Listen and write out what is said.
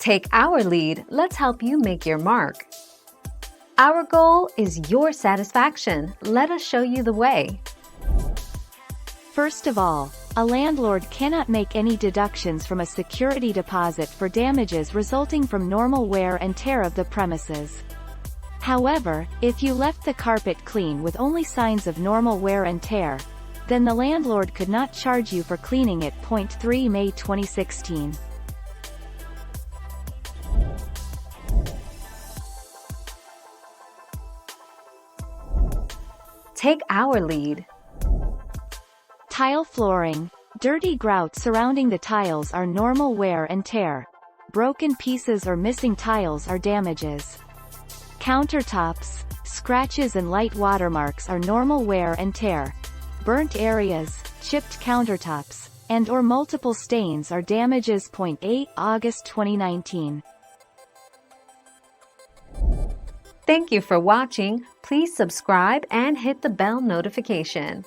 Take our lead, let's help you make your mark. Our goal is your satisfaction. Let us show you the way. First of all, a landlord cannot make any deductions from a security deposit for damages resulting from normal wear and tear of the premises. However, if you left the carpet clean with only signs of normal wear and tear, then the landlord could not charge you for cleaning it. 3 May 2016. Take our lead. Tile flooring. Dirty grout surrounding the tiles are normal wear and tear. Broken pieces or missing tiles are damages. Countertops. Scratches and light watermarks are normal wear and tear. Burnt areas, chipped countertops, and/or multiple stains are damages. 8 August 2019. Thank you for watching. Please subscribe and hit the bell notification.